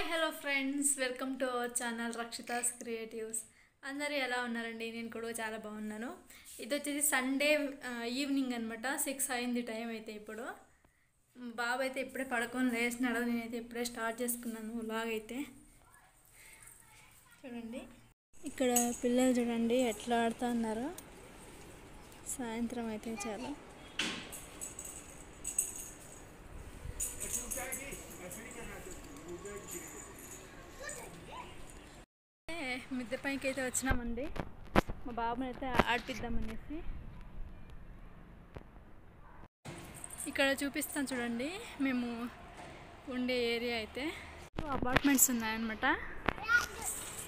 Hello friends, welcome to our channel Rakshita's creatives. అందరూ ఎలా ఉన్నారండి? నేను కూడా చాలా బాగున్నాను. ఇది వచ్చేసి సండే ఈవినింగ్ అనమాట. 6 అయింది టైం అయితే. ఇప్పుడు బాబు అయితే ఇప్పుడే పడుకొని లేచినాడు. నేనైతే ఇప్పుడే స్టార్ట్ చేసుకున్నాను వ్లాగ్ అయితే. చూడండి ఇక్కడ పిల్లలు చూడండి ఎట్లా ఆడుతూ ఉన్నారో. సాయంత్రం అయితే చాలా మిద్దె పైకి అయితే వచ్చినామండి. మా బాబుని అయితే ఆడిపిద్దామనేసి. ఇక్కడ చూపిస్తాను చూడండి, మేము ఉండే ఏరియా అయితే అపార్ట్మెంట్స్ ఉన్నాయన్నమాట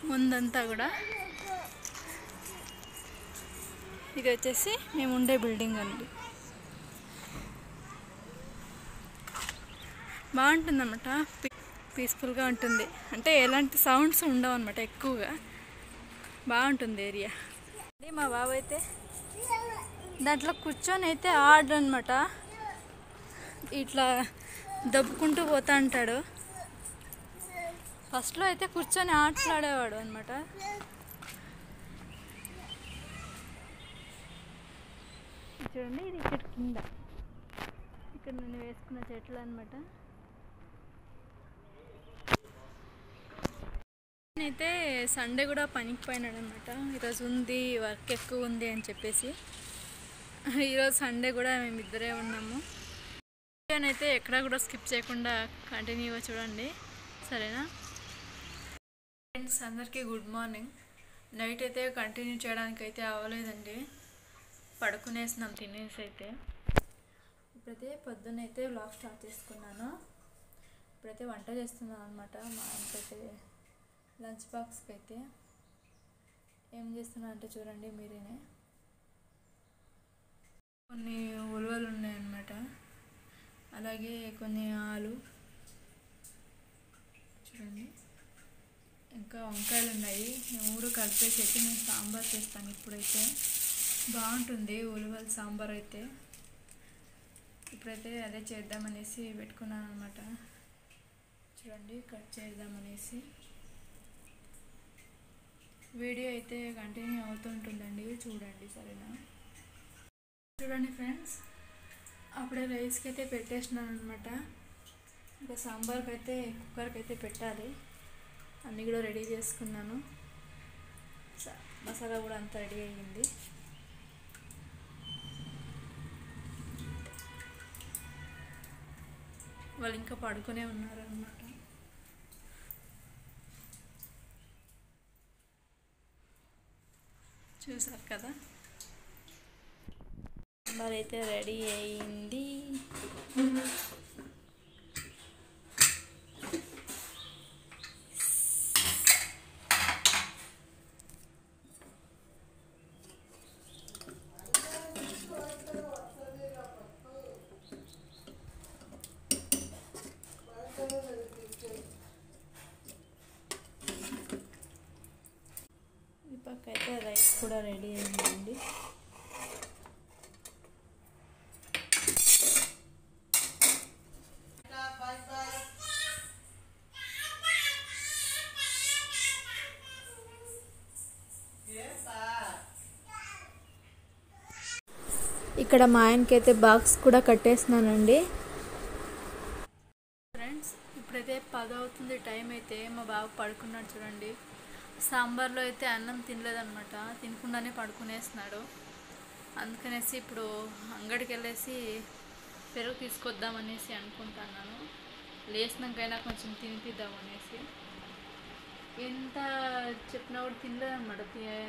ముందంతా కూడా. ఇది వచ్చేసి మేము ఉండే బిల్డింగ్ అండి. బాగుంటుందన్నమాట, పీస్ఫుల్గా ఉంటుంది. అంటే ఎలాంటి సౌండ్స్ ఉండవు అనమాట ఎక్కువగా. బాగుంటుంది ఏరియా. మా బాబు అయితే దాంట్లో కూర్చొని అయితే ఆడనమాట. ఇట్లా దబ్బుకుంటూ పోతా అంటాడు. ఫస్ట్లో అయితే కూర్చొని ఆటలాడేవాడు అనమాట. చూడండి, ఇది ఇక్కడ కింద, ఇక్కడ నేను వేసుకున్న చెట్లు అనమాట. అయితే సండే కూడా పనికి పోయినాడు అనమాట. ఈరోజు ఉంది, వర్క్ ఎక్కువ ఉంది అని చెప్పేసి. ఈరోజు సండే కూడా మేమిద్దరే ఉన్నాము. అయితే ఎక్కడ కూడా స్కిప్ చేయకుండా కంటిన్యూగా చూడండి, సరేనా ఫ్రెండ్స్? అందరికీ గుడ్ మార్నింగ్. నైట్ అయితే కంటిన్యూ చేయడానికి అయితే అవ్వలేదండి, పడుకునేసినాం తినేసి అయితే. ఇప్పుడైతే పొద్దున్నైతే వ్లాగ్ స్టార్ట్ చేసుకున్నాను. ఇప్పుడైతే వంట చేస్తున్నాను అనమాట. మా ఆయనకైతే లంచ్ బాక్స్కి అయితే ఏం చేస్తున్నా అంటే చూడండి మీరేనే. కొన్ని ఉలవలు ఉన్నాయన్నమాట, అలాగే కొన్ని ఆలు చూడండి, ఇంకా వంకాయలు ఉన్నాయి. మూడు కలిపేసి అయితే నేను సాంబార్ చేస్తాను. ఇప్పుడైతే బాగుంటుంది ఉలవల సాంబార్ అయితే. ఇప్పుడైతే అదే చేద్దామనేసి పెట్టుకున్నాను అనమాట. చూడండి, కట్ చేద్దామనేసి. వీడియో అయితే కంటిన్యూ అవుతుంటుందండి, చూడండి సరేనా? చూడండి ఫ్రెండ్స్, అప్పుడే రైస్కి అయితే పెట్టేసినాను అనమాట. ఇంకా సాంబార్కి అయితే కుక్కర్కి అయితే పెట్టాలి. అన్నీ కూడా రెడీ చేసుకున్నాను. మసాలా కూడా అంతా రెడీ అయ్యింది. వాళ్ళు ఇంకా పడుకునే ఉన్నారు అన్నమాట. చూసారు కదా, సాంబార్ అయితే రెడీ అయింది. ఈ పక్క అయితే రైస్ కూడా రెడీ అయిందండి. ఇక్కడ మా ఆయనకైతే బాక్స్ కూడా కట్టేసినానండి. ఫ్రెండ్స్, ఇప్పుడైతే 10 అవుతుంది టైం అయితే. మా బాబు పడుకున్నాడు చూడండి. సాంబార్లో అయితే అన్నం తినలేదన్నమాట, తినకుండానే పడుకునేసినాడు. అందుకనేసి ఇప్పుడు అంగడికి వెళ్ళేసి పెరుగు తీసుకొద్దామనేసి అనుకుంటున్నాను. లేచినాకైనా కొంచెం తినిపిద్దామనేసి. ఎంత చెప్పినా కూడా తినలేదన్నమాట.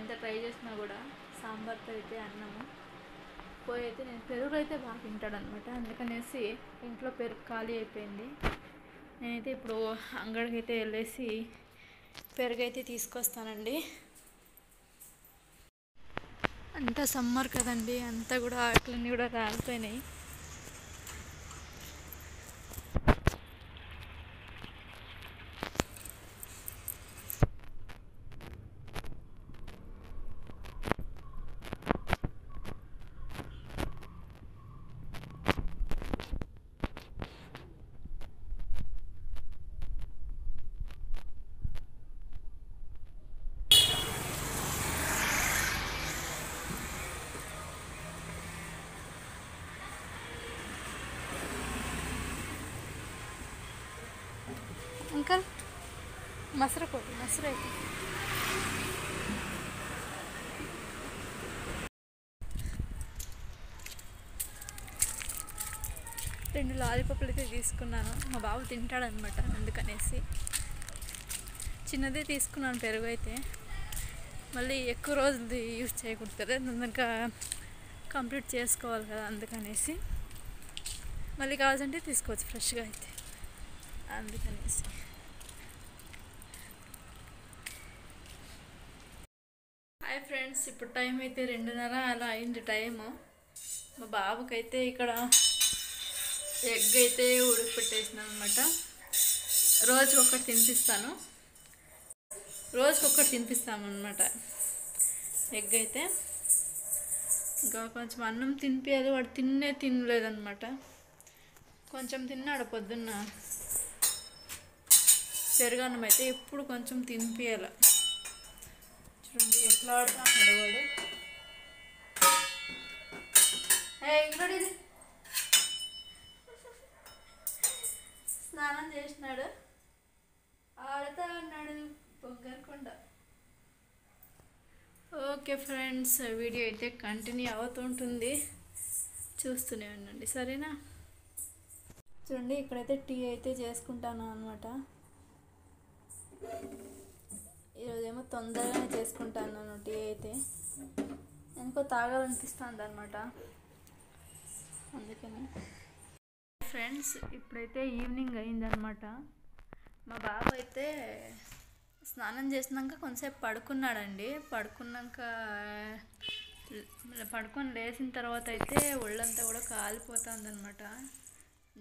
ఎంత ట్రై చేసినా కూడా సాంబార్తో అయితే అన్నము పోయి అయితే నేను పెరుగు అయితే బాగా తింటాడు అనమాట. అందుకనేసి ఇంట్లో పెరుగు ఖాళీ అయిపోయింది. నేనైతే ఇప్పుడు అంగడికి అయితే వెళ్ళేసి పెరుగు అయితే తీసుకొస్తానండి. అంతా సమ్మర్ కదండి, అంతా కూడా ఆటలన్నీ కూడా రాలిపోయినాయి. అంకల్ మసర కొట్టు మసర అయితే రెండు లాలీపాప్లు అయితే తీసుకున్నాను. మా బాబు తింటాడనమాట, అందుకనేసి చిన్నదే తీసుకున్నాను. పెరుగు అయితే మళ్ళీ ఎక్కువ రోజులు యూజ్ చేయకూడదు కదా, తొందరగా కంప్లీట్ చేసుకోవాలి కదా, అందుకనేసి మళ్ళీ కావాల్సింటే తీసుకోవచ్చు ఫ్రెష్గా అయితే, అందుకనేసి. హాయ్ ఫ్రెండ్స్, ఇప్పుడు టైం అయితే 2:30 అలా అయింది టైము. మా బాబుకైతే ఇక్కడ ఎగ్ అయితే ఉడకపెట్టేసినాను అనమాట. రోజుకొకటి తినిపిస్తామన్నమాట ఎగ్ అయితే. ఇంకా కొంచెం అన్నం తినిపించాలి, వాడు తినలేదన్నమాట. కొంచెం తిన్నాడు పొద్దున్న పెరుగన్నం అయితే, ఇప్పుడు కొంచెం తినిపించాలి. చూడండి ఎట్లా ఆడుతున్నాడు వాడు. ఇంకోటి స్నానం చేసినాడు, ఆడుతూ ఉన్నాడు పొగ్గరకుండా. ఓకే ఫ్రెండ్స్, వీడియో అయితే కంటిన్యూ అవుతుంటుంది, చూస్తూనే ఉండండి సరేనా. చూడండి ఇక్కడైతే టీ అయితే చేసుకుంటాను అనమాట. ఈరోజేమో తొందరగానే చేసుకుంటాను టీ అయితే, ఎందుకో తాగాలనిపిస్తుంది అనమాట, అందుకని. ఫ్రెండ్స్ ఇప్పుడైతే ఈవినింగ్ అయిందనమాట. మా బాబు అయితే స్నానం చేసినాక కొంతసేపు పడుకున్నాడండి. పడుకొని లేచిన తర్వాత అయితే ఒళ్ళంతా కూడా కాలిపోతుందన్నమాట.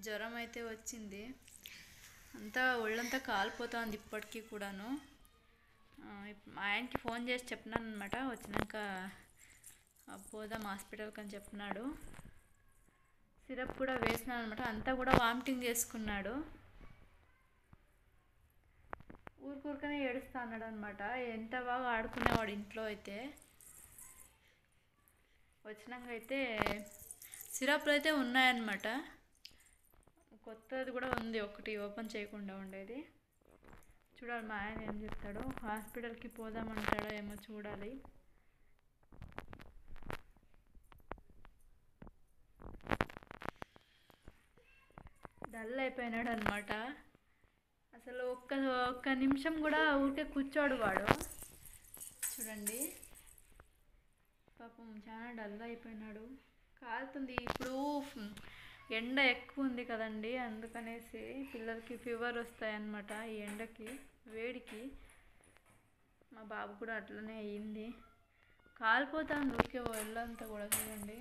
జ్వరం అయితే వచ్చింది, అంతా ఒళ్ళంతా కాలిపోతుంది ఇప్పటికీ కూడాను. మా ఆయనకి ఫోన్ చేసి చెప్పినాను అనమాట, వచ్చినాక పోదాం హాస్పిటల్కి అని చెప్పినాడు. సిరప్ కూడా వేసినాను అనమాట. అంతా కూడా వామిటింగ్ చేసుకున్నాడు, ఊరికనే ఏడుస్తా అన్నాడు అనమాట. ఎంత బాగా ఆడుకునేవాడు ఇంట్లో అయితే. వచ్చినాక అయితే సిరప్లు అయితే ఉన్నాయన్నమాట, కొత్తది కూడా ఉంది ఒకటి ఓపెన్ చేయకుండా ఉండేది. చూడాలి మా ఆయన ఏం చెప్తాడో, హాస్పిటల్కి పోదామంటాడో ఏమో చూడాలి. డల్ అయిపోయినాడు అనమాట. అసలు ఒక్క నిమిషం కూడా ఊరికే కూర్చోడు వాడు. చూడండి పాపం చాలా డల్ అయిపోయినాడు. కాలుతుంది, ఇప్పుడు ఎండ ఎక్కువ ఉంది కదండి, అందుకనేసి పిల్లలకి ఫీవర్ వస్తాయన్నమాట ఈ ఎండకి, వేడికి. మా బాబు కూడా అట్లనే అయ్యింది, కాలిపోతాను ఊరికే ఒళ్ళంతా కూడా. చూడండి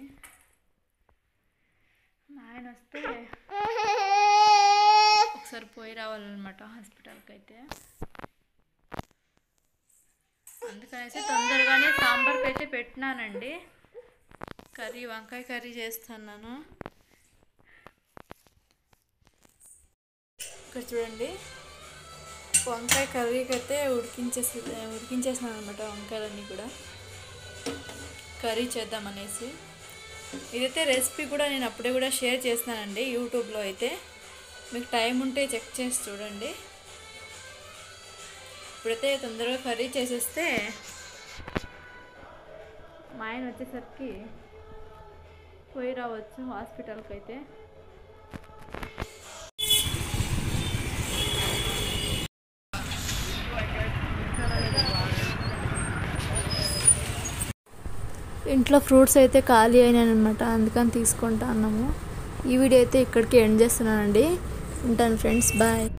మా ఆయన వస్తే ఒకసారి పోయి రావాలన్నమాట హాస్పిటల్కి అయితే, అందుకనేసి తొందరగానే సాంబార్కి అయితే పెట్టినానండి. వంకాయ కర్రీ చేస్తున్నాను. ఇక్కడ చూడండి వంకాయ కర్రీకి అయితే ఉడికించేసినాను అనమాట, వంకాయలన్నీ కూడా కర్రీ చేద్దామనేసి. ఇదైతే రెసిపీ కూడా నేను అప్పుడే కూడా షేర్ చేస్తున్నానండి యూట్యూబ్లో అయితే, మీకు టైం ఉంటే చెక్ చేసి చూడండి. ఇప్పుడైతే తొందరగా కర్రీ చేసేస్తే మా ఆయన వచ్చేసరికి పోయి రావచ్చు హాస్పిటల్కి అయితే. ఇంట్లో ఫ్రూట్స్ అయితే ఖాళీ అయినాయి అనమాట, అందుకని తీసుకుంటా అన్నాము. ఈ వీడియో అయితే ఇక్కడికి ఎండ్ చేస్తున్నానండి. ఉంటాను ఫ్రెండ్స్, బాయ్.